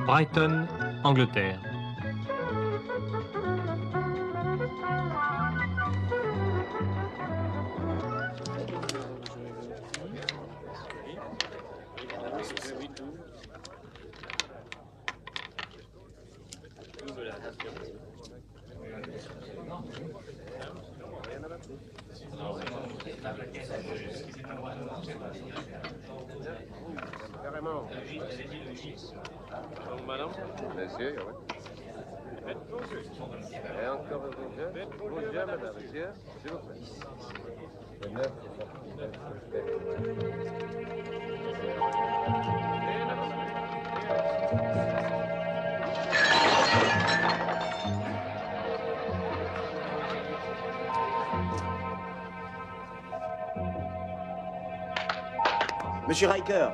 Brighton, Angleterre. Madame. Monsieur, oui. Et encore un bonjour, madame, monsieur, s'il vous plaît. Monsieur Riker.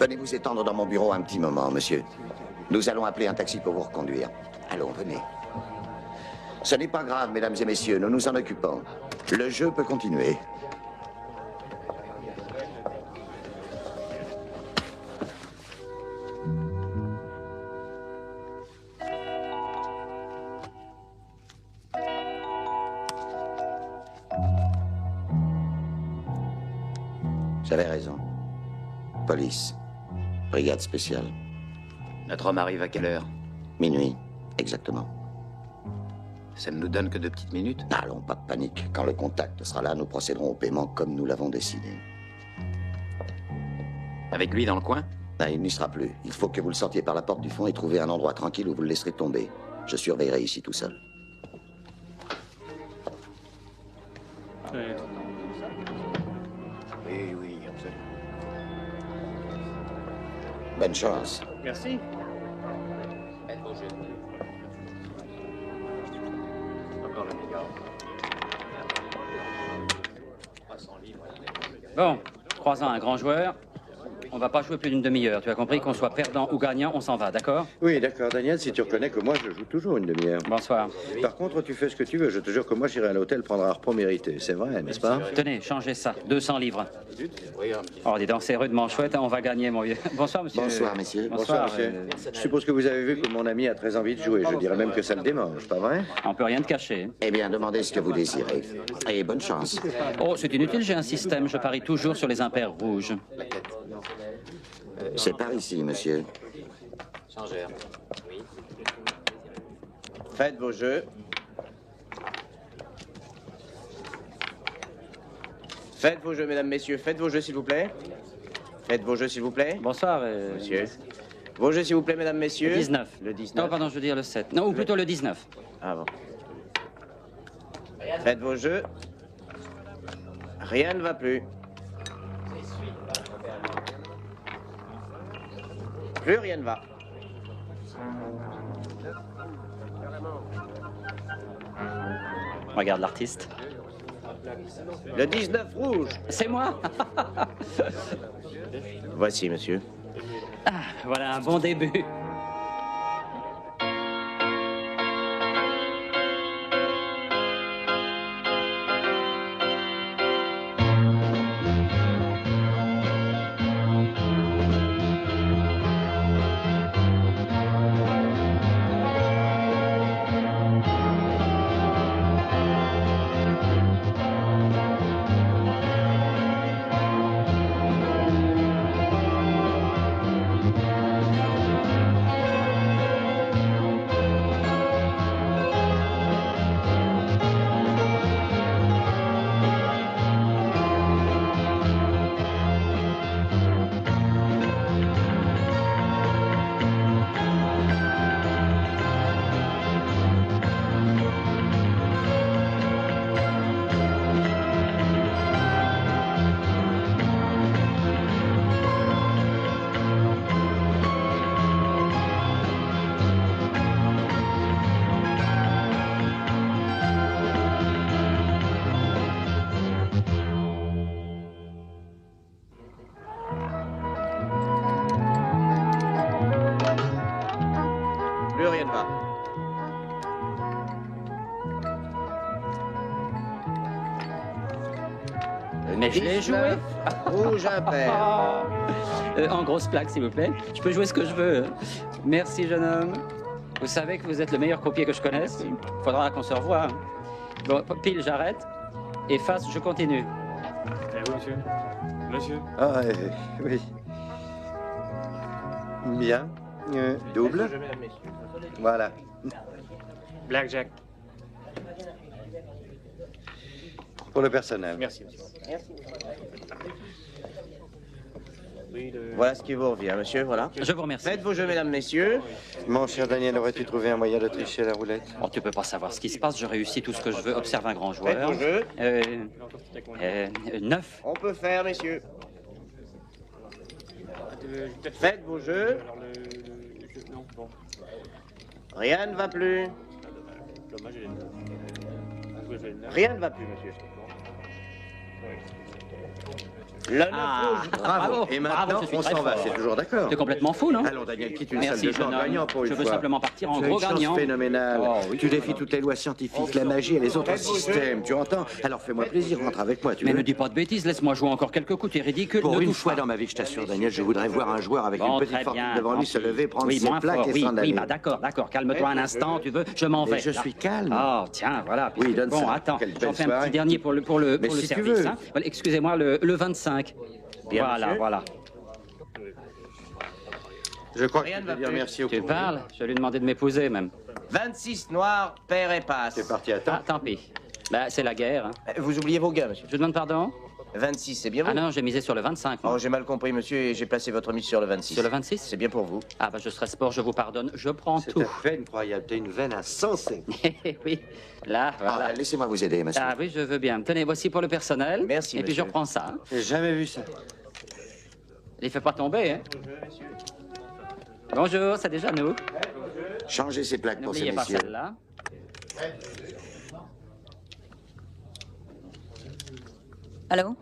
Venez vous étendre dans mon bureau un petit moment, monsieur. Nous allons appeler un taxi pour vous reconduire. Allons, venez. Ce n'est pas grave, mesdames et messieurs, nous nous en occupons. Le jeu peut continuer. J'avais raison. Police. Brigade spéciale. Notre homme arrive à quelle heure? Minuit, exactement. Ça ne nous donne que 2 petites minutes? Allons, pas de panique. Quand le contact sera là, nous procéderons au paiement comme nous l'avons décidé. Avec lui dans le coin? Ah, il n'y sera plus. Il faut que vous le sortiez par la porte du fond et trouver un endroit tranquille où vous le laisserez tomber. Je surveillerai ici tout seul. Oui, oui, absolument. Bonne chance. Merci. Bon, 3 ans, un grand joueur. On va pas jouer plus d'une demi-heure. Tu as compris qu'on soit perdant ou gagnant, on s'en va, d'accord? Oui, d'accord, Daniel, si tu reconnais que moi, je joue toujours une demi-heure. Bonsoir. Par contre, tu fais ce que tu veux. Je te jure que moi, j'irai à l'hôtel prendre un repas mérité. C'est vrai, n'est-ce pas? Tenez, changez ça. 200 livres. Oh, dis donc, c'est rudement chouette. On va gagner, mon vieux. Bonsoir, monsieur. Bonsoir, messieurs. Bonsoir, monsieur. Je suppose que vous avez vu que mon ami a très envie de jouer. Je dirais même que ça le démange, pas vrai? On peut rien te cacher. Eh bien, demandez ce que vous désirez. Et bonne chance. Oh, c'est inutile, j'ai un système. Je parie toujours sur les impairs rouges. C'est par ici, monsieur. Changeur. Oui. Faites vos jeux. Faites vos jeux, mesdames, messieurs. Faites vos jeux, s'il vous plaît. Faites vos jeux, s'il vous plaît. Bonsoir, Monsieur. Vos jeux, s'il vous plaît, mesdames, messieurs. Le 19. Le 19. Non, pardon, je veux dire le 7. Non, ou plutôt le 19. Ah bon. Faites vos jeux. Rien ne va plus. Plus rien ne va. Regarde l'artiste. Le 19 rouge. C'est moi. Voici, monsieur. Ah, voilà un bon début. Plus rien ne va. Mais je l'ai joué. Rouge impair. En grosse plaque, s'il vous plaît. Je peux jouer ce que je veux. Merci, jeune homme. Vous savez que vous êtes le meilleur croupier que je connaisse. Il faudra qu'on se revoie. Bon, pile, j'arrête. Et face, je continue. Et vous, monsieur? Monsieur? Ah, oui. Bien. Double. Voilà. Blackjack. Pour le personnel. Merci, monsieur. Oui, Voilà ce qui vous revient, monsieur, voilà. Je vous remercie. Faites vos jeux, mesdames, messieurs. Mon cher Daniel, aurais-tu trouvé un moyen de tricher à la roulette? Oh, tu peux pas savoir ce qui se passe. Je réussis tout ce que je veux. Observe un grand joueur. Faites vos jeux. 9. On peut faire, messieurs. Faites vos jeux. Alors, non, bon. Rien ne va plus. Dommage, j'ai le Rien ne va plus, monsieur. Le 9 rouge. Bravo. Et maintenant, Bravo, je suis on très s'en va. fort. C'est toujours d'accord. T'es complètement fou, non? Allons, Daniel, quitte une Merci, salle de jeune genre homme. gagnant pour une Je veux fois. simplement partir en Tu as gros une chance gagnant. phénoménale. Oh, oui. Tu défies toutes les lois scientifiques, la magie et les autres Faites vos jeux. systèmes. Tu entends? Alors fais-moi plaisir, rentre avec moi. Tu Mais veux? me dis pas de bêtises, laisse-moi jouer encore quelques coups, tu es ridicule. Pour ne une touche fois pas. dans ma vie, je t'assure, Daniel, je voudrais voir un joueur avec Bon, une petite très fortune bien, devant lui se tranquille. lever, prendre oui, ses moins plaques fort, et oui, s'en aller. oui, bah d'accord, calme-toi un instant, tu veux, je m'en vais. Mais je là. suis calme. Oh, tiens, voilà. Oui, donne bon, ça. attends, Quelle j'en belle fais un soirée. petit dernier pour le Mais si tu service. veux. Hein. Voilà, excusez-moi, le 25. Bien, voilà, monsieur. voilà. Je crois que Rien tu ne peux va dire plus. merci au Tu courrier. parles? Je vais lui demander de m'épouser, même. 26 noirs, père et passe. C'est parti à temps. Ah, tant pis. Bah, c'est la guerre. Hein. Vous oubliez vos gars, monsieur. Je demande pardon? 26, c'est bien vous? Ah non, j'ai misé sur le 25. moi. Oh, j'ai mal compris, monsieur, et j'ai placé votre mise sur le 26. Sur le 26? C'est bien pour vous. Ah bah je serai sport, je vous pardonne, je prends C'est tout. à peine croyable. T'as une veine à sensé. Oui, là, voilà. Ah, laissez-moi vous aider, monsieur. Ah oui, je veux bien. Tenez, voici pour le personnel. Merci, Et puis je monsieur. reprends ça. Hein. J'ai jamais vu ça. Il fait pas tomber, hein. Bonjour, c'est déjà nous. Changez ces plaques pour ces N'oubliez pas messieurs. celle-là. Allô?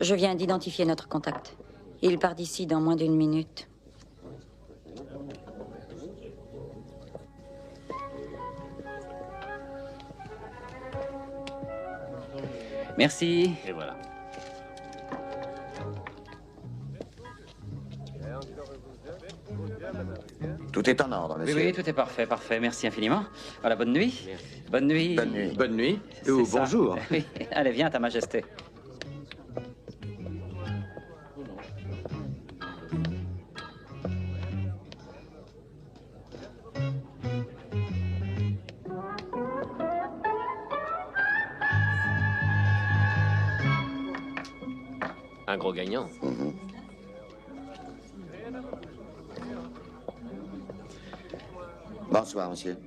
Je viens d'identifier notre contact. Il part d'ici dans moins d'une minute. Merci. Et voilà. Tout est en ordre, Oui, monsieur. oui, tout est parfait, parfait. Merci infiniment. Voilà, bonne nuit. Bonne nuit. Bonne nuit. Bonne nuit. C'est Ou ça. bonjour. Oui. Allez, viens, Ta Majesté. Un gros gagnant. Bonsoir, monsieur.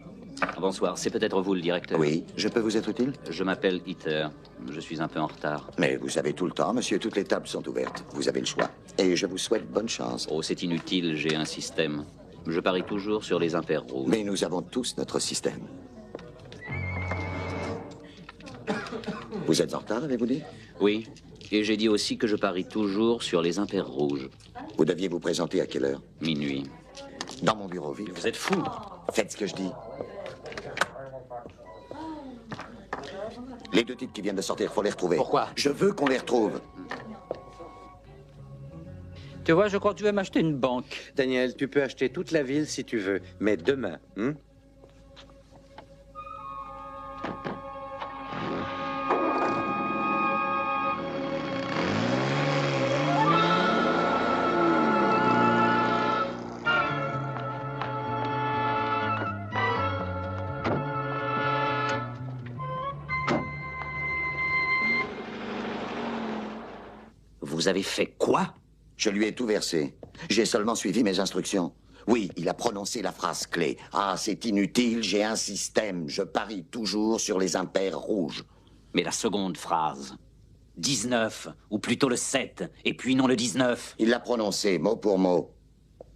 Bonsoir, c'est peut-être vous le directeur. Oui, je peux vous être utile? Je m'appelle Hitter. Je suis un peu en retard. Mais vous avez tout le temps, monsieur. Toutes les tables sont ouvertes. Vous avez le choix. Et je vous souhaite bonne chance. Oh, c'est inutile, j'ai un système. Je parie toujours sur les impairs rouges. Mais nous avons tous notre système. Vous êtes en retard, avez-vous dit? Oui, et j'ai dit aussi que je parie toujours sur les impairs rouges. Vous deviez vous présenter à quelle heure? Minuit. Dans mon bureau, ville. Vous êtes fou. Faites ce que je dis. Les deux types qui viennent de sortir, faut les retrouver. Pourquoi? Je veux qu'on les retrouve. Tu vois, je crois que tu veux m'acheter une banque. Daniel, tu peux acheter toute la ville si tu veux, mais demain, hein? Vous avez fait quoi? Je lui ai tout versé. J'ai seulement suivi mes instructions. Oui, il a prononcé la phrase clé. Ah, c'est inutile, j'ai un système. Je parie toujours sur les impairs rouges. Mais la seconde phrase. 19, ou plutôt le 7, et puis non le 19. Il l'a prononcé mot pour mot.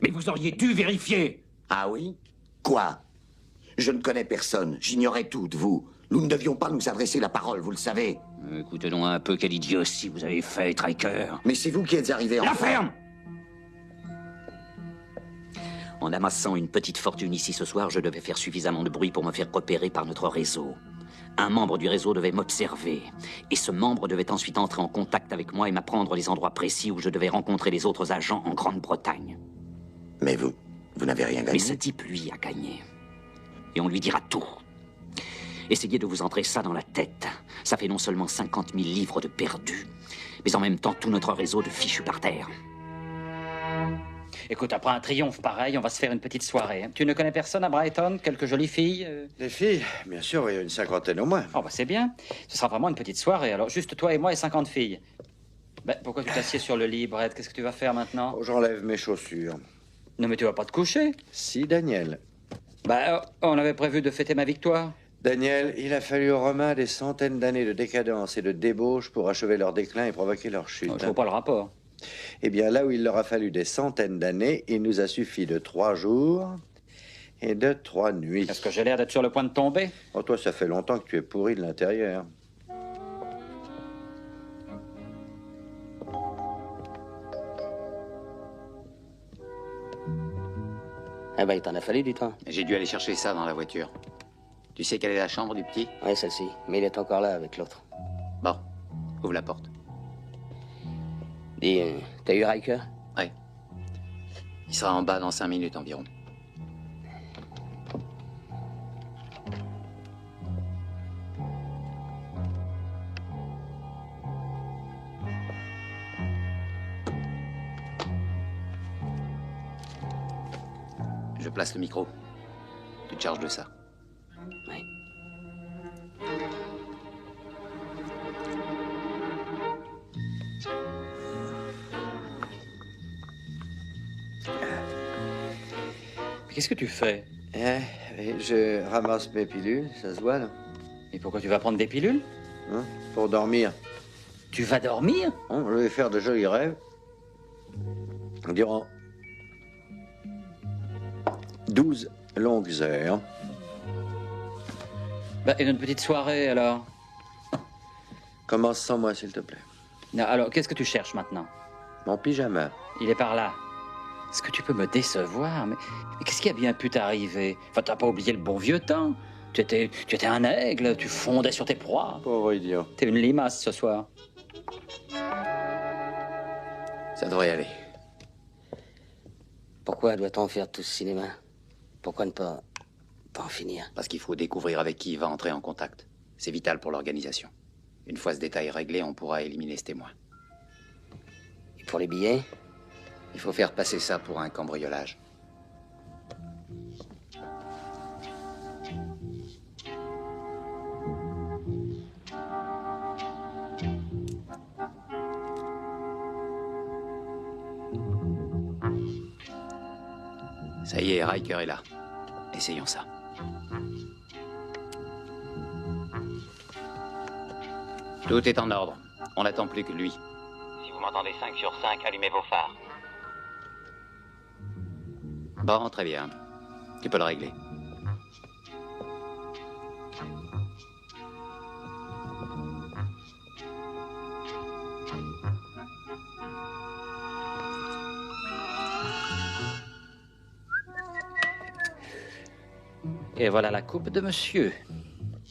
Mais vous auriez dû vérifier. Ah oui? Quoi? Je ne connais personne. J'ignorais tout de vous. Nous ne devions pas nous adresser la parole, vous le savez. Écoutez-donc un peu, quelle idiotie vous avez fait, Triker. Mais c'est vous qui êtes arrivé en... La ferme! En amassant une petite fortune ici ce soir, je devais faire suffisamment de bruit pour me faire repérer par notre réseau. un membre du réseau devait m'observer. Et ce membre devait ensuite entrer en contact avec moi et m'apprendre les endroits précis où je devais rencontrer les autres agents en Grande-Bretagne. Mais vous n'avez rien gagné. Mais ce type, lui, a gagné. Et on lui dira tout. Essayez de vous entrer ça dans la tête. Ça fait non seulement 50 000 livres de perdus, mais en même temps tout notre réseau de fichus par terre. Écoute, après un triomphe pareil, on va se faire une petite soirée. Tu ne connais personne à Brighton? Quelques jolies filles Les filles, bien sûr, il y a une cinquantaine au moins. Oh, bah c'est bien. Ce sera vraiment une petite soirée. Alors, juste toi et moi et 50 filles. Ben, pourquoi tu t'assieds sur le lit, Brett? Qu'est-ce que tu vas faire maintenant? Oh, j'enlève mes chaussures. Non, mais tu vas pas te coucher? Si, Daniel. Bah, on avait prévu de fêter ma victoire. Daniel, il a fallu aux Romains des centaines d'années de décadence et de débauche pour achever leur déclin et provoquer leur chute. Je vois pas le rapport. Eh bien, là où il leur a fallu des centaines d'années, il nous a suffi de 3 jours et de 3 nuits. Est-ce que j'ai l'air d'être sur le point de tomber? Oh, toi, ça fait longtemps que tu es pourri de l'intérieur. Eh ben, il t'en a fallu du temps. J'ai dû aller chercher ça dans la voiture. Tu sais quelle est la chambre du petit? Ouais, celle-ci. Mais il est encore là avec l'autre. Bon, ouvre la porte. Dis, t'as eu Riker? Oui. Il sera en bas dans 5 minutes environ. Je place le micro. Tu te charges de ça. Oui. Mais qu'est-ce que tu fais? Je ramasse mes pilules, ça se voit, là. Et pourquoi tu vas prendre des pilules? Hein, pour dormir. Tu vas dormir? Hein, je vais faire de jolis rêves. Durant 12 longues heures. Bah, et notre petite soirée, alors? Commence sans moi, s'il te plaît. Non, alors, qu'est-ce que tu cherches maintenant? Mon pyjama. Il est par là. Est-ce que tu peux me décevoir? Mais qu'est-ce qui a bien pu t'arriver? Enfin, t'as pas oublié le bon vieux temps. Tu étais un aigle, tu fondais sur tes proies. Pauvre idiot. T'es une limace ce soir. Ça devrait aller. Pourquoi doit-on faire tout ce cinéma? Pourquoi ne pas en finir? Parce qu'il faut découvrir avec qui il va entrer en contact. C'est vital pour l'organisation. Une fois ce détail réglé, on pourra éliminer ce témoin. Et pour les billets? Il faut faire passer ça pour un cambriolage. Ça y est, Riker est là. Essayons ça. Tout est en ordre. On n'attend plus que lui. Si vous m'entendez 5 sur 5, allumez vos phares. Bon, très bien. Tu peux le régler. Et voilà la coupe de monsieur.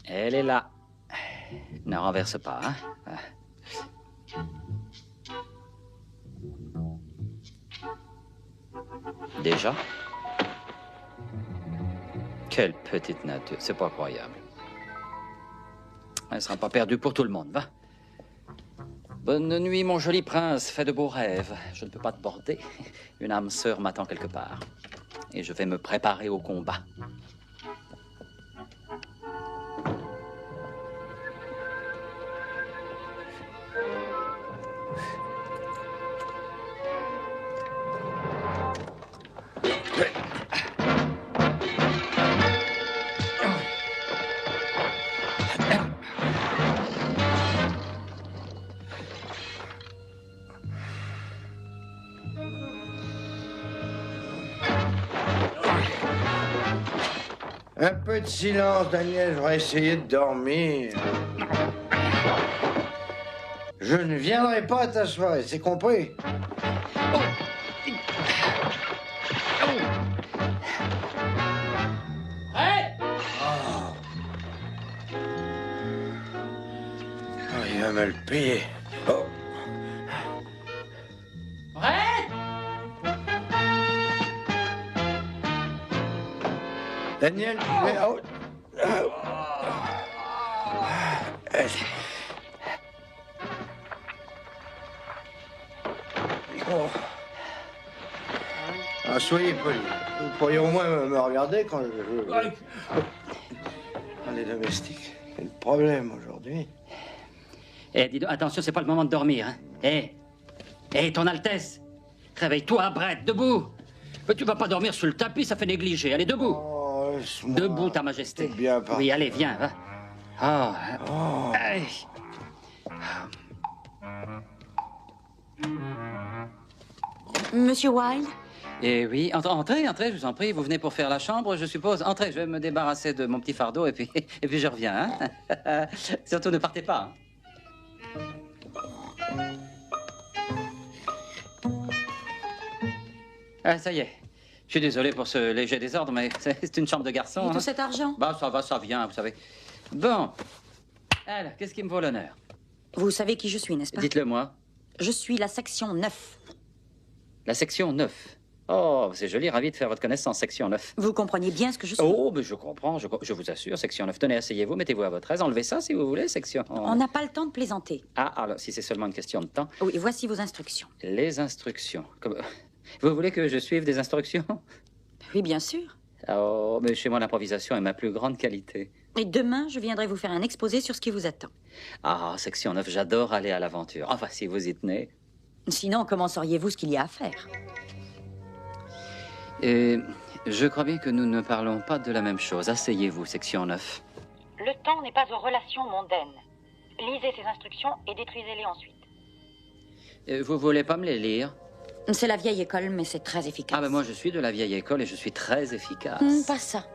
Elle est là. Ne renverse pas, hein? Déjà? Quelle petite nature, c'est pas croyable. Elle sera pas perdue pour tout le monde, va. Bonne nuit, mon joli prince, fais de beaux rêves. Je ne peux pas te border. Une âme sœur m'attend quelque part. Et je vais me préparer au combat. Un peu de silence, Daniel, je vais essayer de dormir. Je ne viendrai pas à ta soirée, c'est compris? Il va me le payer. Oh. Brett! Daniel, oh. Oh. Ah, soyez poli. Vous pourriez au moins me regarder quand je... Quand les domestiques. Quel problème aujourd'hui? Eh, dis donc, attention, c'est pas le moment de dormir, hein. Eh, ton Altesse! Réveille-toi, Brett, debout! Mais tu vas pas dormir sur le tapis, ça fait négliger. Allez, debout! Oh, debout, Ta Majesté. Bien parti. Oui, allez, viens, va. Oh. Allez. Monsieur Wilde? Eh oui, entrez, je vous en prie. Vous venez pour faire la chambre, je suppose. Entrez, je vais me débarrasser de mon petit fardeau et puis, et puis je reviens. Hein. Surtout, ne partez pas. Ah, ça y est. Je suis désolé pour ce léger désordre, mais c'est une chambre de garçon. Et hein. tout cet argent? Bah, ça va, ça vient, vous savez. Bon. Alors, qu'est-ce qui me vaut l'honneur? Vous savez qui je suis, n'est-ce pas? Dites-le moi. Je suis la section 9. La section 9. Oh, c'est joli, ravi de faire votre connaissance, section 9. Vous comprenez bien ce que je suis? Oh, mais je comprends, je vous assure, section 9. Tenez, asseyez-vous, mettez-vous à votre aise, enlevez ça si vous voulez, section... On n'a pas le temps de plaisanter. Ah, alors, si c'est seulement une question de temps... Oui, voici vos instructions. Les instructions. Vous voulez que je suive des instructions? Oui, bien sûr. Oh, mais chez moi, l'improvisation est ma plus grande qualité. Et demain, je viendrai vous faire un exposé sur ce qui vous attend. Ah, section 9, j'adore aller à l'aventure. Enfin, si vous y tenez. Sinon, comment sauriez-vous ce qu'il y a à faire? Je crois bien que nous ne parlons pas de la même chose. Asseyez-vous, section 9. Le temps n'est pas aux relations mondaines. Lisez ces instructions et détruisez-les ensuite. Vous voulez pas me les lire? C'est la vieille école, mais c'est très efficace. Ah, ben moi, je suis de la vieille école et je suis très efficace. Pas ça.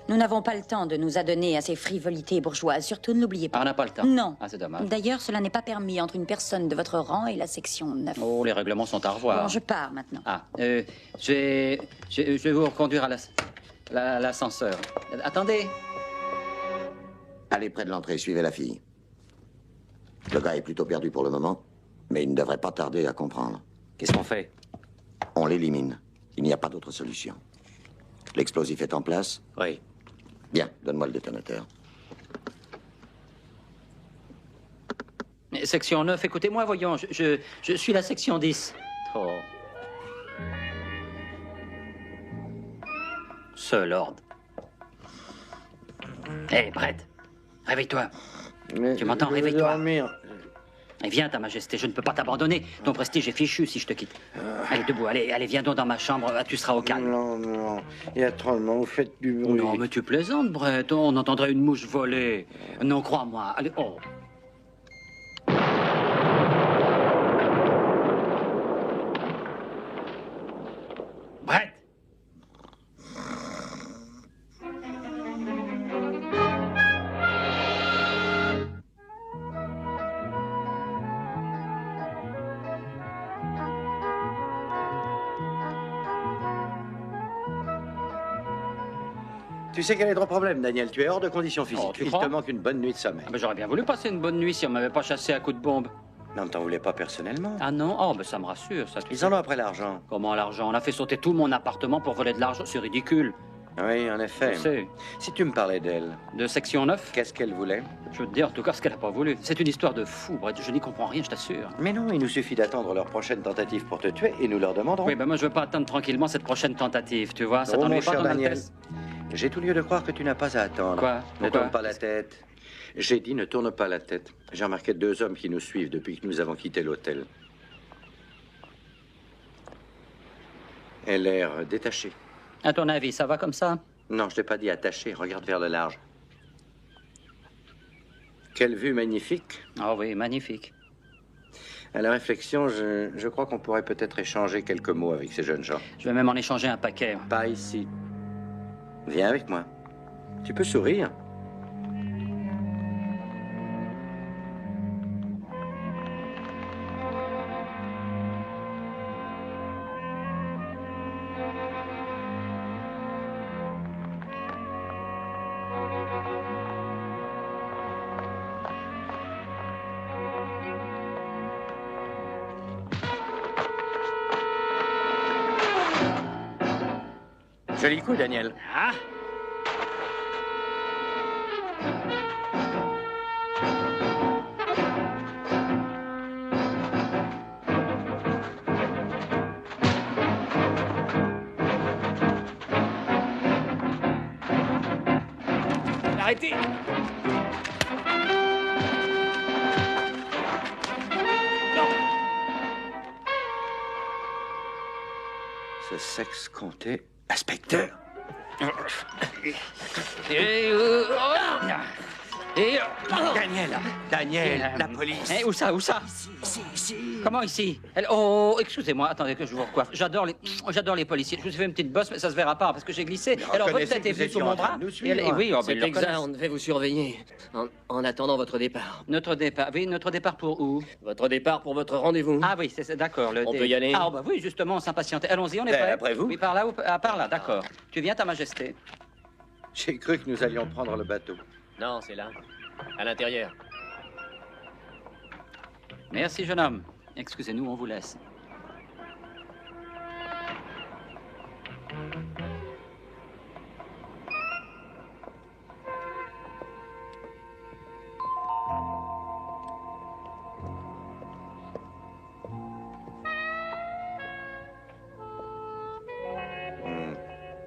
Nous n'avons pas le temps de nous adonner à ces frivolités bourgeoises. Surtout, ne l'oubliez pas. Ah, on n'a pas le temps? Non. Ah, c'est dommage. D'ailleurs, cela n'est pas permis entre une personne de votre rang et la section 9. Oh, les règlements sont à revoir. Bon, je pars maintenant. Ah, je vais vous reconduire à l'ascenseur. Attendez. Allez près de l'entrée, suivez la fille. Le gars est plutôt perdu pour le moment, mais il ne devrait pas tarder à comprendre. Qu'est-ce qu'on fait? On l'élimine. Il n'y a pas d'autre solution. L'explosif est en place? Oui. Bien, donne-moi le détonateur. Section 9, écoutez-moi, voyons, je suis la section 10. Oh. Sir Lord. Hé, Brett, réveille-toi. Tu m'entends? Réveille-toi. Dormir. Et viens, Ta Majesté, je ne peux pas t'abandonner. Ton prestige est fichu si je te quitte. Allez, debout, allez, viens donc dans ma chambre, tu seras au calme. Non, il y a trop de monde, vous faites du bruit. Non, mais tu plaisantes, Brett, on entendrait une mouche voler. Non, crois-moi, allez, oh. Brett! Tu sais quel est ton problème, Daniel? Tu es hors de condition physique. Oh, tu Il crois? te manque une bonne nuit de sommeil. Ah ben, j'aurais bien voulu passer une bonne nuit si on m'avait pas chassé à coups de bombe. Non, ne t'en voulais pas personnellement. Ah non? Oh, ben ça me rassure, ça. Ils en ont après l'argent. Comment l'argent? On a fait sauter tout mon appartement pour voler de l'argent, c'est ridicule. Oui, en effet. Je sais. Si tu me parlais d'elle, De section 9? qu'est-ce qu'elle voulait? Je veux te dire en tout cas ce qu'elle a pas voulu. C'est une histoire de fou, Brett, je n'y comprends rien, je t'assure. Mais non, il nous suffit d'attendre leur prochaine tentative pour te tuer et nous leur demanderons. Oui, ben moi je veux pas attendre tranquillement cette prochaine tentative, tu vois, ça Oh, mon t'ennuie pas, cher ton Daniel, Altesse? j'ai tout lieu de croire que tu n'as pas à attendre. Quoi? Ne Pourquoi? tourne pas la tête. J'ai dit ne tourne pas la tête. J'ai remarqué 2 hommes qui nous suivent depuis que nous avons quitté l'hôtel. Elle a l'air détachée. À ton avis, ça va comme ça? Non, je t'ai pas dit attaché. Regarde vers le large. Quelle vue magnifique. Ah oui, magnifique. À la réflexion, je crois qu'on pourrait peut-être échanger quelques mots avec ces jeunes gens. Je vais même en échanger un paquet. Pas ici. Viens avec moi. Tu peux sourire. Joli coup, Daniel. Ah. Arrêtez! Ce sexe compté, inspecteur. Daniel, la police. Où ça? Comment ici? Oh, excusez-moi, attendez que je vous recoiffe. J'adore les policiers. Je vous ai fait une petite bosse, mais ça se verra pas parce que j'ai glissé. Alors votre tête est venue sous mon bras. Oui, C'est exact, on devait vous surveiller. En attendant votre départ. Notre départ. Oui, notre départ pour où? Votre départ pour votre rendez-vous. Ah oui, c'est d'accord. On peut y aller? Ah bah oui, justement, on s'impatientait. Allons-y, on est prêts. Après vous? Oui, par là ou par là, d'accord. Tu viens, Ta Majesté. J'ai cru que nous allions prendre le bateau. Non, c'est là. À l'intérieur. Merci, jeune homme. Excusez-nous, on vous laisse.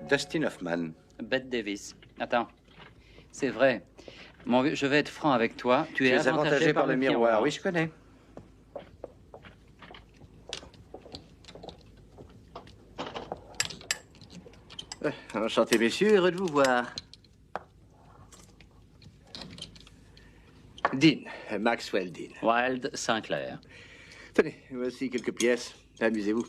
Dustin Hoffman. Bette Davis. Attends. C'est vrai. Mon vieux, je vais être franc avec toi. Tu es avantagé par le miroir. Oui, je connais. Enchanté, messieurs, heureux de vous voir. Dean, Maxwell Dean. Wilde Sinclair. Tenez, voici quelques pièces. Amusez-vous.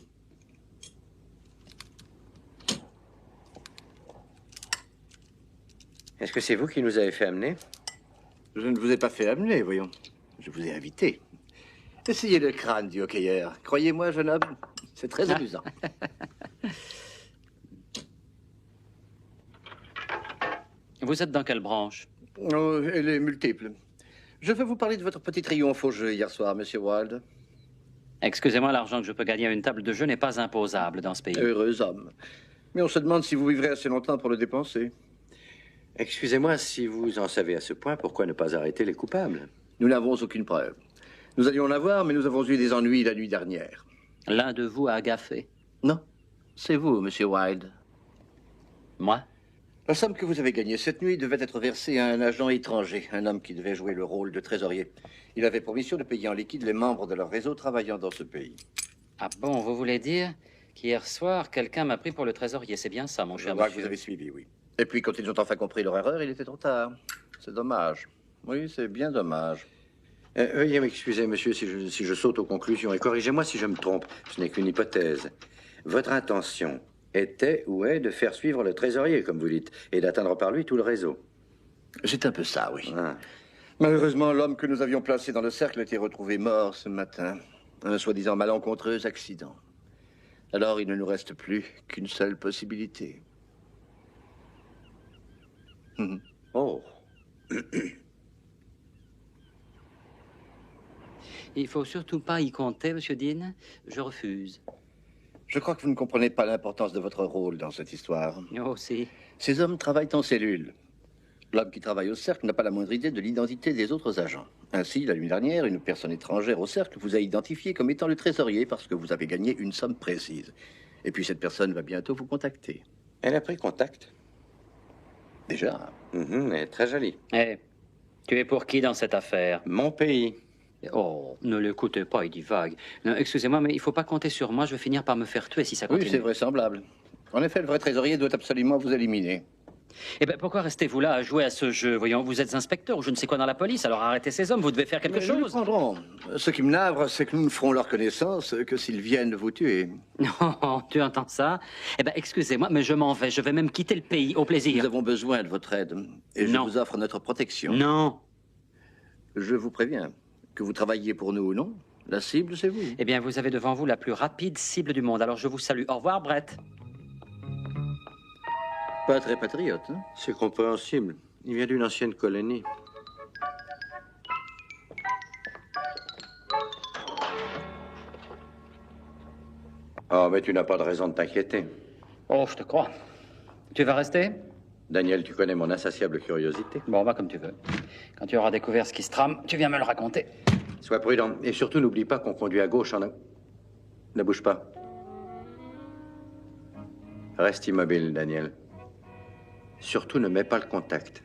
Est-ce que c'est vous qui nous avez fait amener? Je ne vous ai pas fait amener, voyons. Je vous ai invité. Essayez le crâne du hockeyeur. Croyez-moi, jeune homme, c'est très amusant. Vous êtes dans quelle branche? Oh, elle est multiple. Je veux vous parler de votre petit triomphe au jeu hier soir, monsieur Wilde. Excusez-moi, l'argent que je peux gagner à une table de jeu n'est pas imposable dans ce pays. Heureux homme. Mais on se demande si vous vivrez assez longtemps pour le dépenser. Excusez-moi, si vous en savez à ce point, pourquoi ne pas arrêter les coupables? Nous n'avons aucune preuve. Nous allions en avoir, mais nous avons eu des ennuis la nuit dernière. L'un de vous a gaffé. Non, c'est vous, monsieur Wilde. Moi? La somme que vous avez gagnée cette nuit devait être versée à un agent étranger, un homme qui devait jouer le rôle de trésorier. Il avait pour mission de payer en liquide les membres de leur réseau travaillant dans ce pays. Ah bon, vous voulez dire qu'hier soir, quelqu'un m'a pris pour le trésorier. C'est bien ça, mon Je cher vois que monsieur. vous avez suivi, oui. Et puis, quand ils ont enfin compris leur erreur, il était trop tard. C'est dommage. Oui, c'est bien dommage. Veuillez m'excuser, monsieur, si je saute aux conclusions, et corrigez-moi si je me trompe. Ce n'est qu'une hypothèse. Votre intention était ou est de faire suivre le trésorier, comme vous dites, et d'atteindre par lui tout le réseau. C'est un peu ça, oui. Ah. Malheureusement, l'homme que nous avions placé dans le cercle a été retrouvé mort ce matin. Un soi-disant malencontreux accident. Alors, il ne nous reste plus qu'une seule possibilité. Oh. Il faut surtout pas y compter, monsieur Dean. Je refuse. Je crois que vous ne comprenez pas l'importance de votre rôle dans cette histoire. Oh, si. Ces hommes travaillent en cellule. L'homme qui travaille au cercle n'a pas la moindre idée de l'identité des autres agents. Ainsi, la nuit dernière, une personne étrangère au cercle vous a identifié comme étant le trésorier parce que vous avez gagné une somme précise. Et puis cette personne va bientôt vous contacter. Elle a pris contact. Déjà? Elle est très jolie. Eh, tu es pour qui dans cette affaire? Mon pays. Oh, ne l'écoutez pas, il divague. Non, excusez-moi, mais il faut pas compter sur moi. Je vais finir par me faire tuer si ça continue. Oui, c'est vraisemblable. En effet, le vrai trésorier doit absolument vous éliminer. Eh bien, pourquoi restez-vous là à jouer à ce jeu? Voyons, vous êtes inspecteur ou je ne sais quoi dans la police, alors arrêtez ces hommes, vous devez faire quelque Mais nous les chose. prendrons. Ce qui me navre, c'est que nous ne ferons leur connaissance que s'ils viennent vous tuer. Non, tu entends ça? Eh bien, excusez-moi, mais je m'en vais. Je vais même quitter le pays. Au plaisir. Nous avons besoin de votre aide. Et je vous offre notre protection. Non. Je vous préviens, que vous travailliez pour nous ou non, la cible, c'est vous. Eh bien, vous avez devant vous la plus rapide cible du monde. Alors, je vous salue. Au revoir, Brett. Pas très patriote, hein? C'est compréhensible. Il vient d'une ancienne colonie. Oh, mais tu n'as pas de raison de t'inquiéter. Oh, je te crois. Tu vas rester? Daniel, tu connais mon insatiable curiosité. Bon, va comme tu veux. Quand tu auras découvert ce qui se trame, tu viens me le raconter. Sois prudent. Et surtout, n'oublie pas qu'on conduit à gauche en... Ne bouge pas. Reste immobile, Daniel. Surtout, ne mets pas le contact.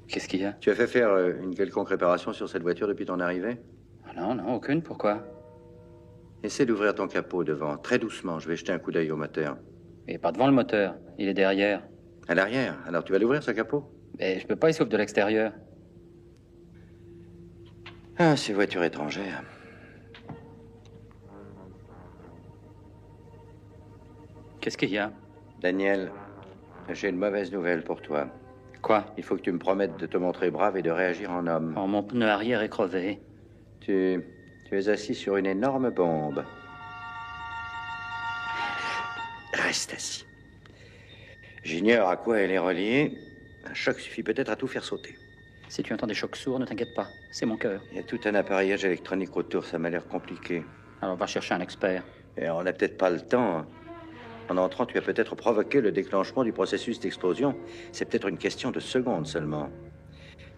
Qu'est-ce qu'il y a? Tu as fait faire une quelconque réparation sur cette voiture depuis ton arrivée? Ah non, non, aucune. Pourquoi? Essaie d'ouvrir ton capot devant, très doucement. Je vais jeter un coup d'œil au moteur. Il n'est pas devant le moteur. Il est derrière. À l'arrière. Alors, tu vas l'ouvrir, ce capot? Mais je peux pas, il s'ouvre de l'extérieur. Ah, ces voitures étrangères. Qu'est-ce qu'il y a? Daniel, j'ai une mauvaise nouvelle pour toi. Quoi? Il faut que tu me promettes de te montrer brave et de réagir en homme. Oh, mon pneu arrière est crevé. Tu es assis sur une énorme bombe. Reste assis. J'ignore à quoi elle est reliée. Un choc suffit peut-être à tout faire sauter. Si tu entends des chocs sourds, ne t'inquiète pas. C'est mon cœur. Il y a tout un appareillage électronique autour, ça m'a l'air compliqué. Alors va chercher un expert. Et on n'a peut-être pas le temps. En entrant, tu as peut-être provoqué le déclenchement du processus d'explosion. C'est peut-être une question de secondes seulement.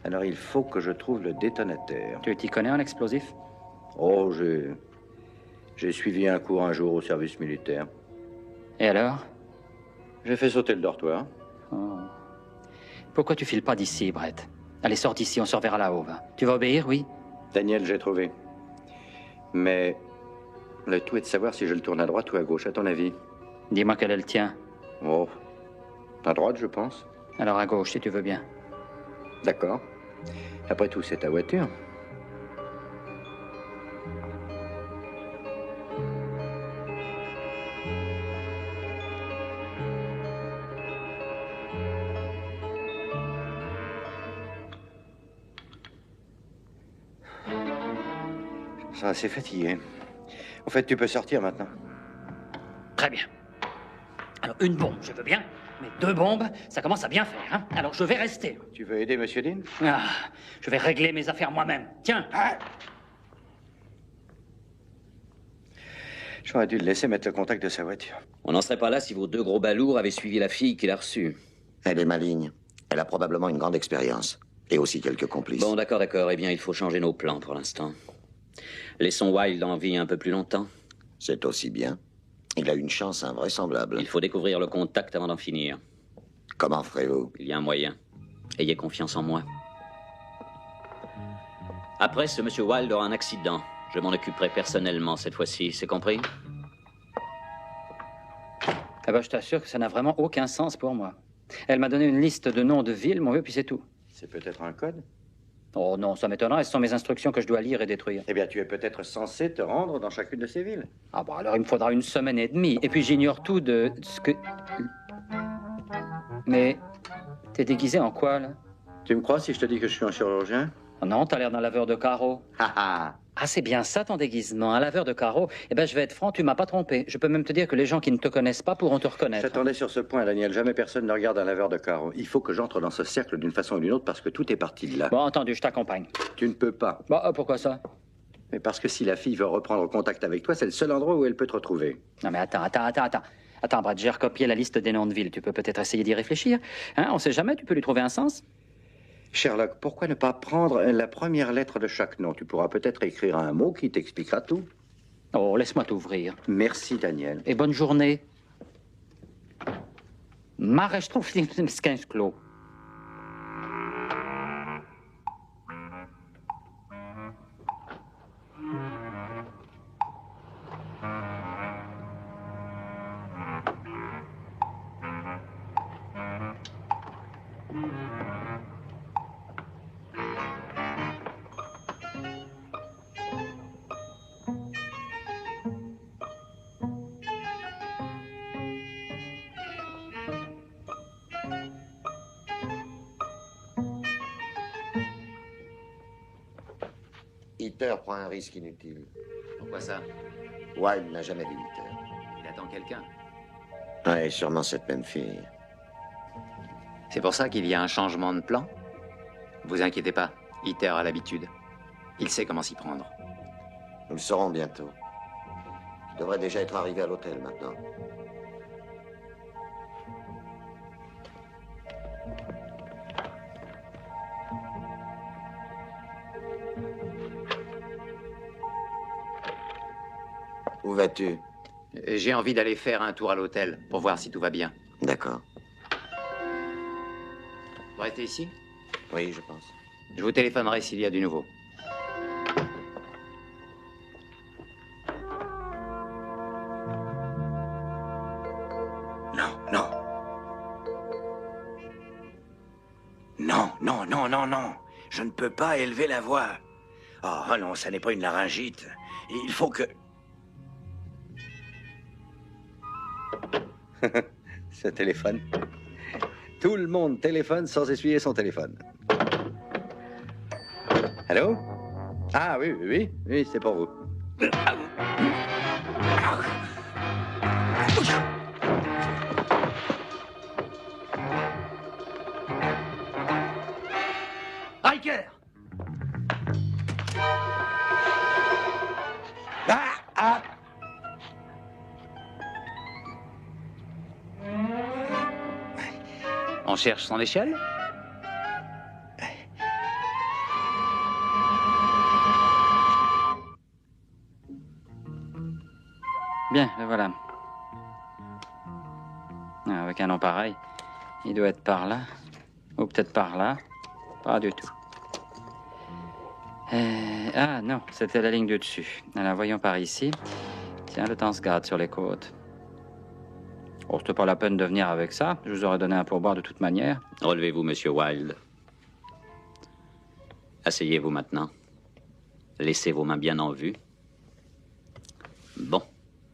Alors il faut que je trouve le détonateur. Tu t'y connais en explosif? Oh, j'ai suivi un cours un jour au service militaire. Et alors? J'ai fait sauter le dortoir. Oh. Pourquoi tu files pas d'ici, Brett? Allez, sors d'ici, on se reverra là-haut, va. Tu vas obéir, oui? Daniel, j'ai trouvé. Mais le tout est de savoir si je le tourne à droite ou à gauche, à ton avis. Dis-moi quel est le tien. Oh, à droite, je pense. Alors à gauche, si tu veux bien. D'accord. Après tout, c'est ta voiture. Je me sens assez fatigué. En fait, tu peux sortir maintenant. Très bien. Alors, une bombe, je veux bien. Mais 2 bombes, ça commence à bien faire, hein. Alors, je vais rester. Tu veux aider Monsieur Dean? Ah, je vais régler mes affaires moi-même. Tiens. J'aurais dû le laisser mettre le contact de sa voiture. On n'en serait pas là si vos 2 gros balourds avaient suivi la fille qui l'a reçue. Elle est maligne. Elle a probablement une grande expérience. Et aussi quelques complices. Bon, d'accord. Eh bien, il faut changer nos plans pour l'instant. Laissons Wilde en vie un peu plus longtemps. C'est aussi bien. Il a une chance invraisemblable. Il faut découvrir le contact avant d'en finir. Comment ferez-vous? Il y a un moyen. Ayez confiance en moi. Après, ce monsieur Wilde aura un accident. Je m'en occuperai personnellement cette fois-ci, c'est compris? Eh ben, je t'assure que ça n'a vraiment aucun sens pour moi. Elle m'a donné une liste de noms de villes, mon vieux, puis c'est tout. C'est peut-être un code? Oh non, ça m'étonnerait. Ce sont mes instructions que je dois lire et détruire. Eh bien, tu es peut-être censé te rendre dans chacune de ces villes. Ah bon, alors il me faudra 1 semaine et demie. Et puis j'ignore tout de ce que... Mais t'es déguisé en quoi, là? Tu me crois si je te dis que je suis un chirurgien? Oh non, t'as l'air d'un laveur de carreaux. Ah, c'est bien ça ton déguisement, un laveur de carreaux. Eh ben, je vais être franc, tu m'as pas trompé. Je peux même te dire que les gens qui ne te connaissent pas pourront te reconnaître. J'attendais sur ce point, Daniel. Jamais personne ne regarde un laveur de carreaux. Il faut que j'entre dans ce cercle d'une façon ou d'une autre parce que tout est parti de là. Bon, entendu, je t'accompagne. Tu ne peux pas. Bon, pourquoi ça? Mais parce que si la fille veut reprendre contact avec toi, c'est le seul endroit où elle peut te retrouver. Non mais attends. Attends, Brad, j'ai recopié la liste des noms de villes. Tu peux peut-être essayer d'y réfléchir. Hein, on sait jamais, tu peux lui trouver un sens. Sherlock, pourquoi ne pas prendre la première lettre de chaque nom? Tu pourras peut-être écrire un mot qui t'expliquera tout. Oh, laisse-moi t'ouvrir. Merci, Daniel. Et bonne journée. Clos. Hitter prend un risque inutile. Pourquoi ça? Wilde n'a jamais vu Hitter. Il attend quelqu'un. Ouais, sûrement cette même fille. C'est pour ça qu'il y a un changement de plan? Vous inquiétez pas, Hitter a l'habitude. Il sait comment s'y prendre. Nous le saurons bientôt. Je devrais déjà être arrivé à l'hôtel maintenant. Où vas-tu? J'ai envie d'aller faire un tour à l'hôtel pour voir si tout va bien. D'accord. Vous restez ici? Oui, je pense. Je vous téléphonerai s'il y a du nouveau. Non, non. Non, non, non, non, non. Je ne peux pas élever la voix. Oh non, ça n'est pas une laryngite. Il faut que... Ce téléphone. Tout le monde téléphone sans essuyer son téléphone. Allô? Ah oui, oui, oui, oui, c'est pour vous. Riker! Ah, ah. On cherche son échelle? Bien, le voilà. Ah, avec un nom pareil, il doit être par là. Ou peut-être par là. Pas du tout. Ah non, c'était la ligne du dessus. Alors voyons par ici. Tiens, le temps se garde sur les côtes. Oh, c'était pas la peine de venir avec ça. Je vous aurais donné un pourboire de toute manière. Relevez-vous, monsieur Wilde. Asseyez-vous maintenant. Laissez vos mains bien en vue. Bon,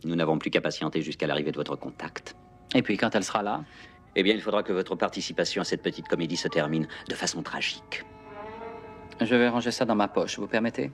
nous n'avons plus qu'à patienter jusqu'à l'arrivée de votre contact. Et puis, quand elle sera là? Eh bien, il faudra que votre participation à cette petite comédie se termine de façon tragique. Je vais ranger ça dans ma poche, vous permettez?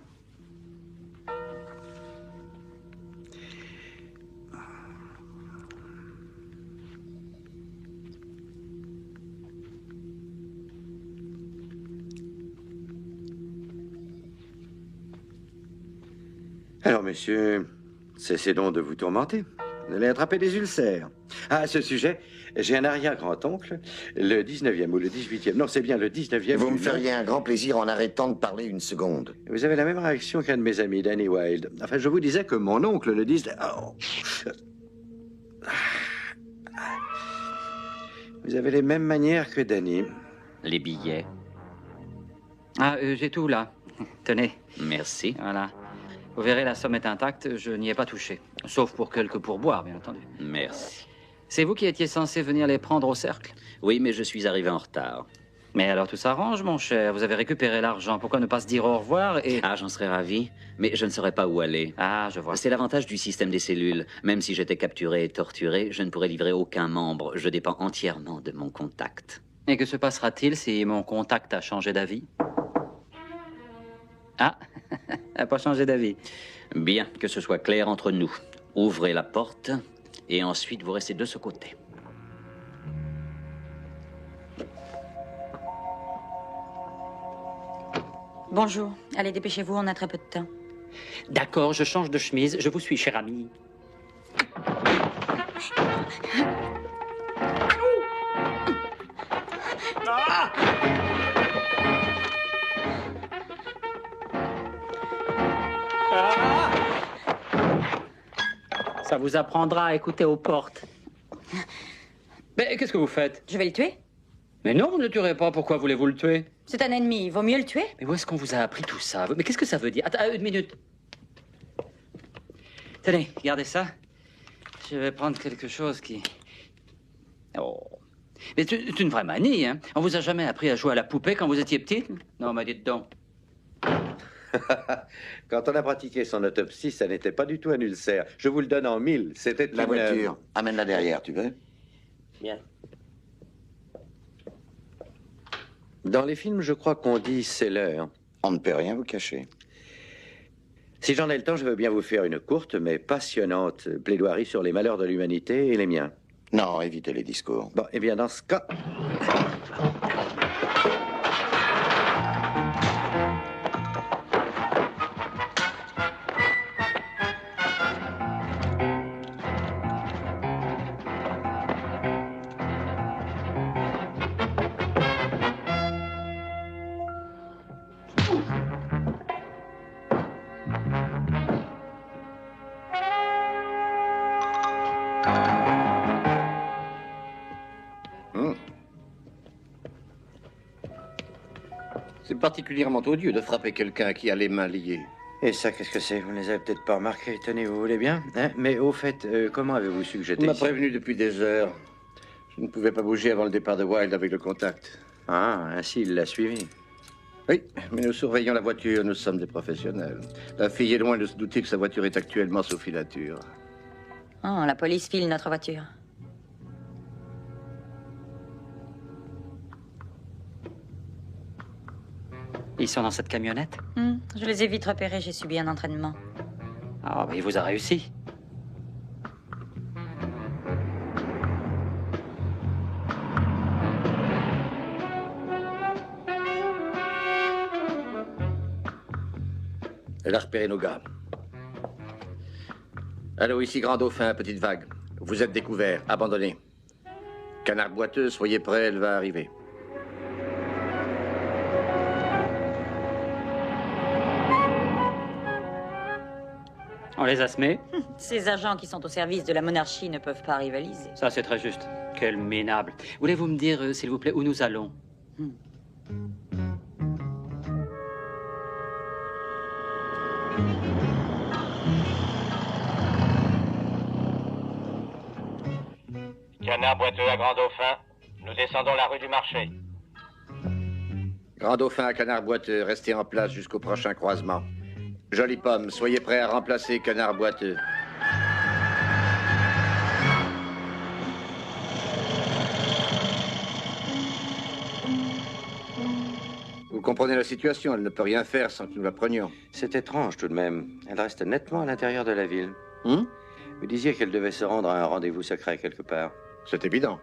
Alors, monsieur, cessez donc de vous tourmenter. Vous allez attraper des ulcères. Ah, à ce sujet, j'ai un arrière-grand-oncle, le 19e ou le 18e. Non, c'est bien le 19e. Vous me feriez un grand plaisir en arrêtant de parler une seconde. Vous avez la même réaction qu'un de mes amis, Danny Wilde. Enfin, je vous disais que mon oncle le 19... Oh. Vous avez les mêmes manières que Danny. Les billets. Ah, j'ai tout là. Tenez. Merci. Voilà. Vous verrez, la somme est intacte, je n'y ai pas touché. Sauf pour quelques pourboires, bien entendu. Merci. C'est vous qui étiez censé venir les prendre au cercle? Oui, mais je suis arrivé en retard. Mais alors tout s'arrange, mon cher. Vous avez récupéré l'argent. Pourquoi ne pas se dire au revoir et... Ah, j'en serais ravi, mais je ne saurais pas où aller. Ah, je vois. C'est l'avantage du système des cellules. Même si j'étais capturé et torturé, je ne pourrais livrer aucun membre. Je dépends entièrement de mon contact. Et que se passera-t-il si mon contact a changé d'avis? Ah, n'a pas changé d'avis. Bien, que ce soit clair entre nous. Ouvrez la porte et ensuite vous restez de ce côté. Bonjour. Allez, dépêchez-vous, on a très peu de temps. D'accord, je change de chemise. Je vous suis, cher ami. Ça vous apprendra à écouter aux portes. Mais qu'est-ce que vous faites? Je vais le tuer. Mais non, vous ne le tuerez pas. Pourquoi voulez-vous le tuer? C'est un ennemi, il vaut mieux le tuer. Mais où est-ce qu'on vous a appris tout ça? Mais qu'est-ce que ça veut dire? Attends, une minute. Tenez, regardez ça. Je vais prendre quelque chose qui... Oh. Mais c'est une vraie manie, hein? On vous a jamais appris à jouer à la poupée quand vous étiez petite? Non, mais dites donc. Quand on a pratiqué son autopsie, ça n'était pas du tout un ulcère. Je vous le donne en 1000. C'était La voiture, amène-la derrière, tu veux? Bien. Dans les films, je crois qu'on dit c'est l'heure. On ne peut rien vous cacher. Si j'en ai le temps, je veux bien vous faire une courte mais passionnante plaidoirie sur les malheurs de l'humanité et les miens. Non, évitez les discours. Bon, eh bien, dans ce cas... C'est particulièrement odieux de frapper quelqu'un qui a les mains liées. Et ça, qu'est-ce que c'est? Vous ne les avez peut-être pas remarqués. Tenez, vous voulez bien, hein? Mais au fait, comment avez-vous su que On j'étais m'a ici? prévenu depuis des heures. Je ne pouvais pas bouger avant le départ de Wilde avec le contact. Ah, ainsi il l'a suivi. Oui, mais nous surveillons la voiture, nous sommes des professionnels. La fille est loin de se douter que sa voiture est actuellement sous filature. Oh, la police file notre voiture. Ils sont dans cette camionnette? Je les ai vite repérés, j'ai subi un entraînement. Ah, bah, il vous a réussi. Elle a repéré nos gars. Allô, ici Grand Dauphin, Petite Vague. Vous êtes découvert, abandonné. Canard boiteux, soyez prêts, elle va arriver. On les a semés? Ces agents qui sont au service de la monarchie ne peuvent pas rivaliser. Ça, c'est très juste. Quel minable. Voulez-vous me dire, s'il vous plaît, où nous allons? Canard boiteux à Grand Dauphin. Nous descendons la rue du Marché. Grand Dauphin à Canard boiteux, restez en place jusqu'au prochain croisement. Jolie Pomme, soyez prêts à remplacer Canard boiteux. Vous comprenez la situation, elle ne peut rien faire sans que nous la prenions. C'est étrange tout de même. Elle reste nettement à l'intérieur de la ville. Vous disiez qu'elle devait se rendre à un rendez-vous secret quelque part. C'est évident.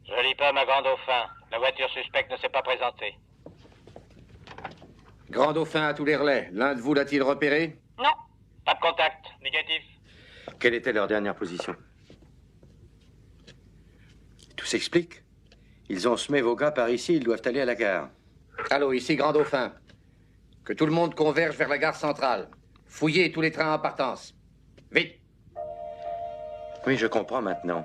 Jolie Pomme à Grand Dauphin. La voiture suspecte ne s'est pas présentée. Grand Dauphin à tous les relais. L'un de vous l'a-t-il repéré? Non. Pas de contact. Négatif. Quelle était leur dernière position? Tout s'explique. Ils ont semé vos gars par ici, ils doivent aller à la gare. Allô, ici Grand Dauphin. Que tout le monde converge vers la gare centrale. Fouillez tous les trains en partance. Vite! Oui, je comprends maintenant.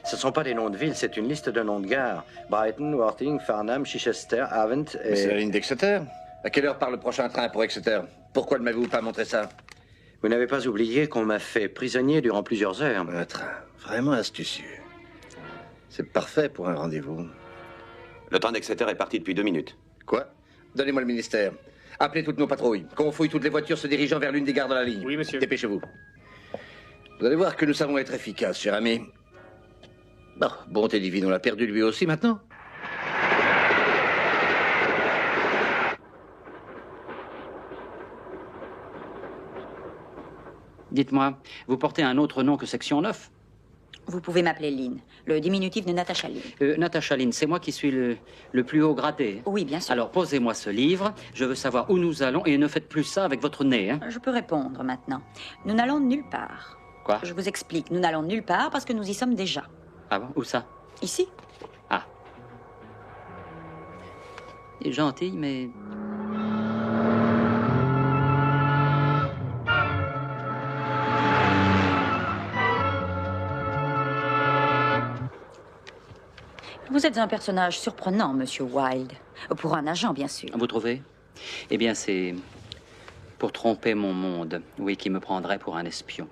Ce ne sont pas des noms de villes, c'est une liste de noms de gares. Brighton, Worthing, Farnham, Chichester, Avent et... Mais c'est la ligne d'Exeter. À quelle heure part le prochain train pour Exeter? Pourquoi ne m'avez-vous pas montré ça? Vous n'avez pas oublié qu'on m'a fait prisonnier durant plusieurs heures. Un train, vraiment astucieux. C'est parfait pour un rendez-vous. Le train d'Exeter est parti depuis 2 minutes. Quoi? Donnez-moi le ministère. Appelez toutes nos patrouilles. Qu'on fouille toutes les voitures se dirigeant vers l'une des gares de la ligne. Oui, monsieur. Dépêchez-vous. Vous allez voir que nous savons être efficaces, cher ami. Bon, bonté divine, on l'a perdu lui aussi maintenant. Dites-moi, vous portez un autre nom que section 9? Vous pouvez m'appeler Lynn, le diminutif de Natasha Lynn. Natasha Lynn, c'est moi qui suis le plus haut gradé. Oui, bien sûr. Alors, posez-moi ce livre, je veux savoir où nous allons, et ne faites plus ça avec votre nez, hein. Je peux répondre maintenant. Nous n'allons nulle part. Quoi? Je vous explique, nous n'allons nulle part parce que nous y sommes déjà. Ah bon? Où ça? Ici. Ah. Il est gentil, mais... Vous êtes un personnage surprenant, Monsieur Wilde. Pour un agent, bien sûr. Vous trouvez? Eh bien, c'est pour tromper mon monde, oui, qui me prendrait pour un espion.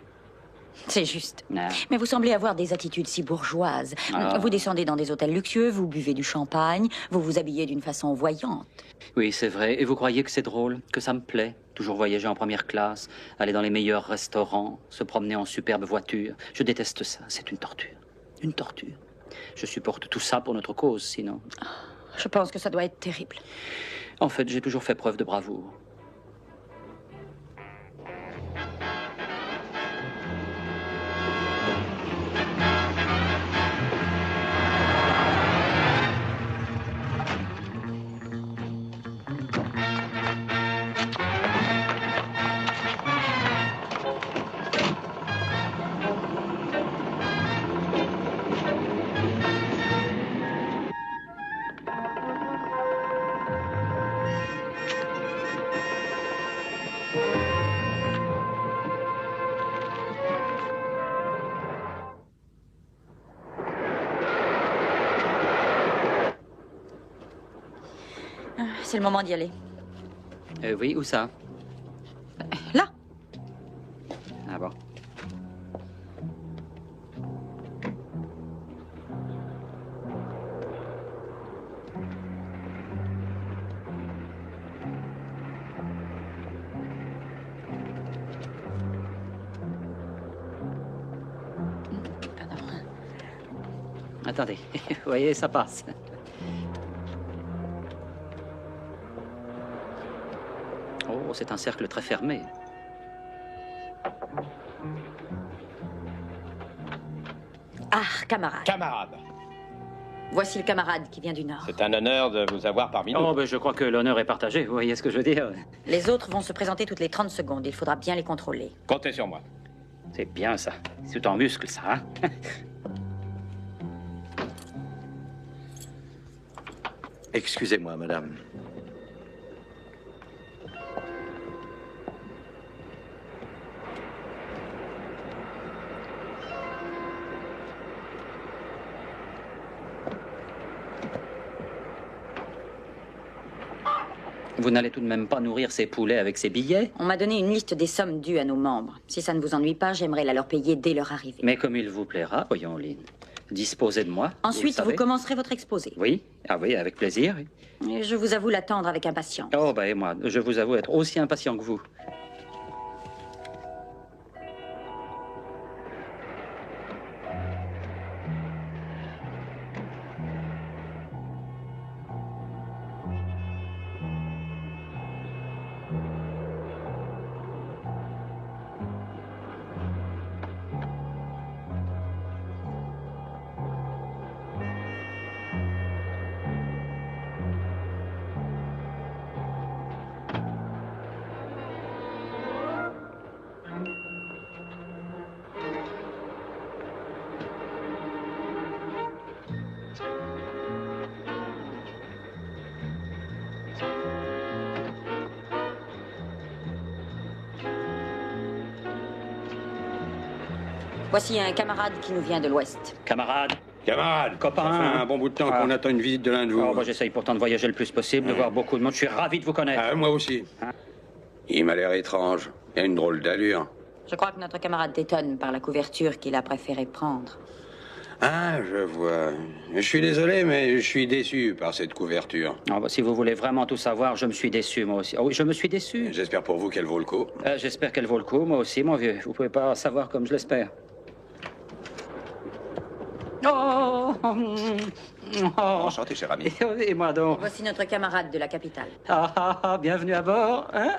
C'est juste. Ah. Mais vous semblez avoir des attitudes si bourgeoises. Ah. Vous descendez dans des hôtels luxueux, vous buvez du champagne, vous vous habillez d'une façon voyante. Oui, c'est vrai. Et vous croyez que c'est drôle? Que ça me plaît? Toujours voyager en première classe, aller dans les meilleurs restaurants, se promener en superbe voiture. Je déteste ça. C'est une torture. Une torture. Je supporte tout ça pour notre cause, sinon. Je pense que ça doit être terrible. En fait, j'ai toujours fait preuve de bravoure. c'est le moment d'y aller. Oui, où ça? Là. Ah bon. Attendez, vous voyez, ça passe. Oh, c'est un cercle très fermé. Ah, camarade. Camarade. Voici le camarade qui vient du Nord. C'est un honneur de vous avoir parmi nous. Oh, ben, je crois que l'honneur est partagé, vous voyez ce que je veux dire? Les autres vont se présenter toutes les 30 secondes. Il faudra bien les contrôler. Comptez sur moi. C'est bien, ça. C'est tout en muscle, ça, hein? Excusez-moi, madame. Vous n'allez tout de même pas nourrir ces poulets avec ces billets? On m'a donné une liste des sommes dues à nos membres. Si ça ne vous ennuie pas, j'aimerais la leur payer dès leur arrivée. Mais comme il vous plaira, voyons, Lynn. Disposez de moi. Ensuite, vous commencerez votre exposé. Oui, ah oui, avec plaisir. Oui. Et je vous avoue l'attendre avec impatience. Oh, ben, et moi, je vous avoue être aussi impatient que vous. Voici un camarade qui nous vient de l'Ouest. Camarade. Camarade, copain. ça fait un bon bout de temps qu'on attend une visite de l'un de vous. Oh, bah, j'essaye pourtant de voyager le plus possible, de voir beaucoup de monde. Je suis ravi de vous connaître. Ah, moi aussi. Il m'a l'air étrange. Il a une drôle d'allure. Je crois que notre camarade t'étonne par la couverture qu'il a préféré prendre. Ah, je vois. Je suis désolé, mais je suis déçu par cette couverture. Oh, bah, si vous voulez vraiment tout savoir, je me suis déçu, moi aussi. Oh, oui, je me suis déçu. J'espère pour vous qu'elle vaut le coup. J'espère qu'elle vaut le coup, moi aussi, mon vieux. Vous pouvez pas savoir comme je l'espère. Oh, Enchanté, cher ami. Et moi donc. Voici notre camarade de la capitale. Bienvenue à bord, hein?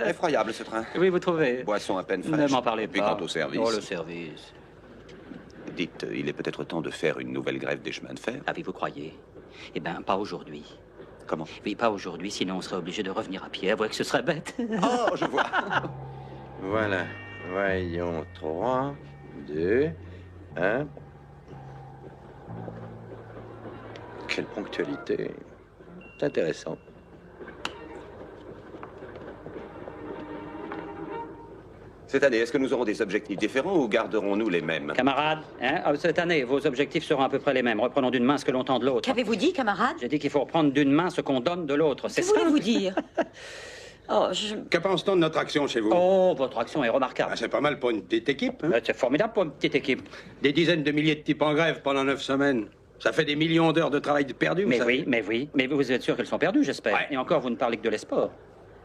Effroyable, ce train. Oui, vous trouvez? Boisson à peine fraîche. Ne m'en parlez Et puis pas. quant au service... Oh, le service. Dites, il est peut-être temps de faire une nouvelle grève des chemins de fer. Ah oui, vous croyez? Eh bien, pas aujourd'hui. Comment? Oui, pas aujourd'hui, sinon on serait obligé de revenir à pied. Avouez que ce serait bête. Oh, je vois. Voilà. Voyons. 3, 2, 1. Quelle ponctualité. C'est intéressant. Cette année, est-ce que nous aurons des objectifs différents ou garderons-nous les mêmes? Camarades, hein, cette année, vos objectifs seront à peu près les mêmes. Reprenons d'une main ce que l'on tend de l'autre. Qu'avez-vous dit, camarade? J'ai dit qu'il faut reprendre d'une main ce qu'on donne de l'autre. C'est ça. Que voulez-vous dire? Que pense-t-on de notre action chez vous? Oh, votre action est remarquable. Ah, c'est pas mal pour une petite équipe. Hein? C'est formidable pour une petite équipe. Des dizaines de milliers de types en grève pendant 9 semaines. Ça fait des millions d'heures de travail perdus. Mais oui, mais oui. Mais vous êtes sûr qu'elles sont perdues, j'espère. Ouais. Et encore, vous ne parlez que de l'export.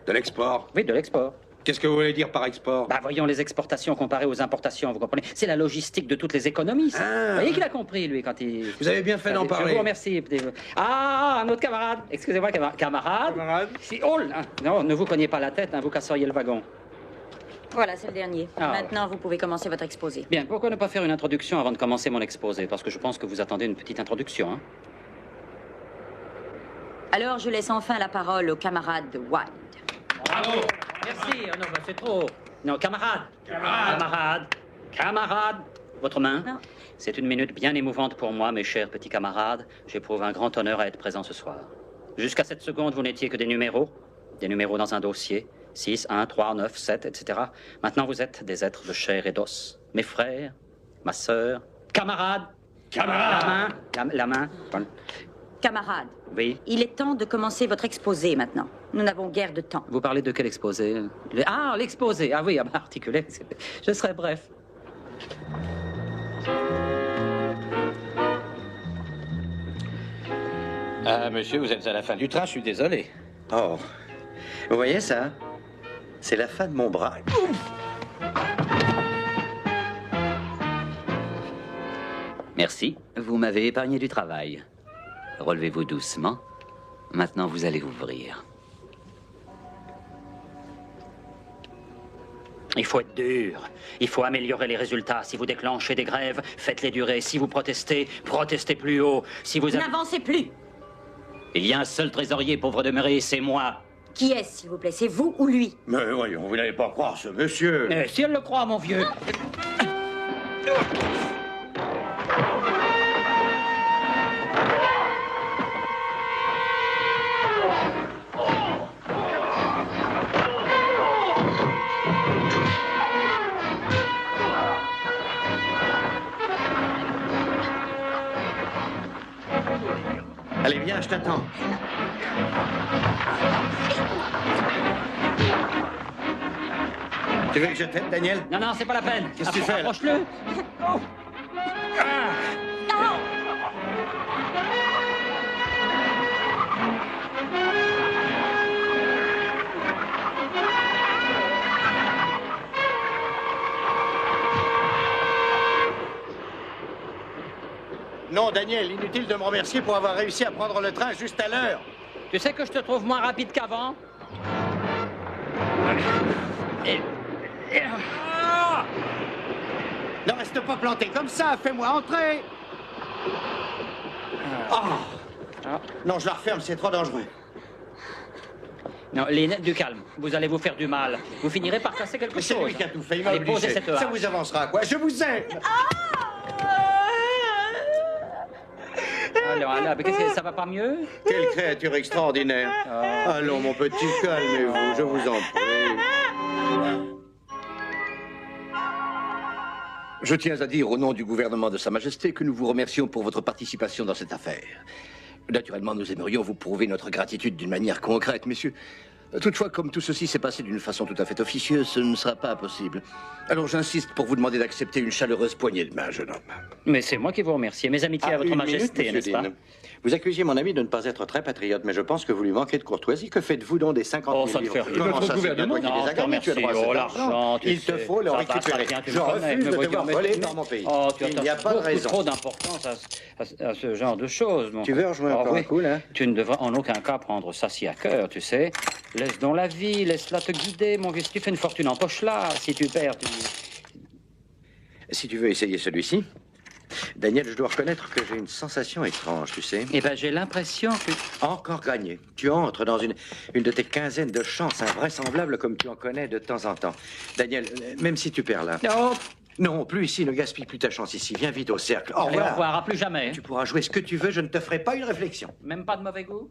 De l'export? Oui, de l'export. Qu'est-ce que vous voulez dire par export? Bah, voyons les exportations comparées aux importations, vous comprenez? C'est la logistique de toutes les économies, ça. Ah. Vous voyez qu'il a compris, lui, quand il... Vous avez bien fait d'en parler. Je vous remercie. Ah, un autre camarade. Excusez-moi, camarade. Oh là. Non, ne vous cognez pas la tête, hein, vous casseriez le wagon. Voilà, c'est le dernier. Ah, Maintenant, vous pouvez commencer votre exposé. Bien, pourquoi ne pas faire une introduction avant de commencer mon exposé? Parce que je pense que vous attendez une petite introduction, hein? Alors, je laisse enfin la parole au camarade Wilde. Bravo. Merci. Oh, non, bah, c'est trop. Non, camarade. Camarade. Votre main? Non. C'est une minute bien émouvante pour moi, mes chers petits camarades. J'éprouve un grand honneur à être présent ce soir. Jusqu'à cette seconde, vous n'étiez que des numéros dans un dossier. 6, 1, 3, 9, 7, etc. Maintenant, vous êtes des êtres de chair et d'os. Mes frères, ma sœur, camarades. La main. Camarades, Oui. il est temps de commencer votre exposé maintenant. Nous n'avons guère de temps. Vous parlez de quel exposé? Ah, l'exposé. Ah oui, articulé. Je serai bref. Ah, monsieur, vous êtes à la fin du train, je suis désolé. Oh, vous voyez ça? C'est la fin de mon bras. Merci, vous m'avez épargné du travail. Relevez-vous doucement. Maintenant, vous allez ouvrir. Il faut être dur. Il faut améliorer les résultats. Si vous déclenchez des grèves, faites-les durer. Si vous protestez, protestez plus haut. Si vous... N'avancez plus. Il y a un seul trésorier pauvre demeuré, c'est moi. Qui est-ce, s'il vous plaît? C'est vous ou lui? Mais voyons, vous n'allez pas croire ce monsieur. Si elle le croit, mon vieux. Allez, viens, je t'attends. Tu veux que je t'aide, Daniel? Non, non, c'est pas la peine. Qu'est-ce que tu fais, là? Approche-le. Oh. Non, Daniel, inutile de me remercier pour avoir réussi à prendre le train juste à l'heure. Tu sais que je te trouve moins rapide qu'avant? Ne reste pas planté comme ça, fais-moi entrer. Non, je la referme, c'est trop dangereux. Non, Lynn, du calme. Vous allez vous faire du mal. Vous finirez par casser quelque chose. C'est lui qui a tout fait, il m'a Allez, obligé. posez cette Ça hache. vous avancera à quoi? Je vous aime. Alors, mais qu'est-ce que ça va pas mieux? Quelle créature extraordinaire. Allons, mon petit, calmez-vous, je vous en prie. Je tiens à dire au nom du gouvernement de Sa Majesté que nous vous remercions pour votre participation dans cette affaire. Naturellement, nous aimerions vous prouver notre gratitude d'une manière concrète, messieurs. Toutefois, comme tout ceci s'est passé d'une façon tout à fait officieuse, ce ne sera pas possible. Alors j'insiste pour vous demander d'accepter une chaleureuse poignée de main, jeune homme. Mais c'est moi qui vous remercie. Mes amitiés à votre majesté, n'est-ce pas? Vous accusez mon ami de ne pas être très patriote, mais je pense que vous lui manquez de courtoisie. Que faites-vous donc des 50 000 livres? Comment ça, c'est bien toi qui les as gagnés? Tu as droit à cet argent. Il te faut le récupérer. Je refuse de te voir voler dans mon pays. Il n'y a pas de raison. Trop d'importance à ce genre de choses. Tu veux rejouer encore un coup, là? Tu ne devras en aucun cas prendre ça si à cœur, tu sais. Laisse donc la vie, laisse-la te guider, mon vieux. Si tu fais une fortune en poche là, si tu perds, tu... Si tu veux essayer celui-ci, Daniel, je dois reconnaître que j'ai une sensation étrange, tu sais. Eh ben, j'ai l'impression que... Encore gagné. Tu entres dans une de tes quinzaines de chances invraisemblables comme tu en connais de temps en temps. Daniel, même si tu perds là... Non. Non, plus ici, ne gaspille plus ta chance ici. Viens vite au cercle. Au Allez, revoir. au revoir, à plus jamais. Tu pourras jouer ce que tu veux, je ne te ferai pas une réflexion. Même pas de mauvais goût?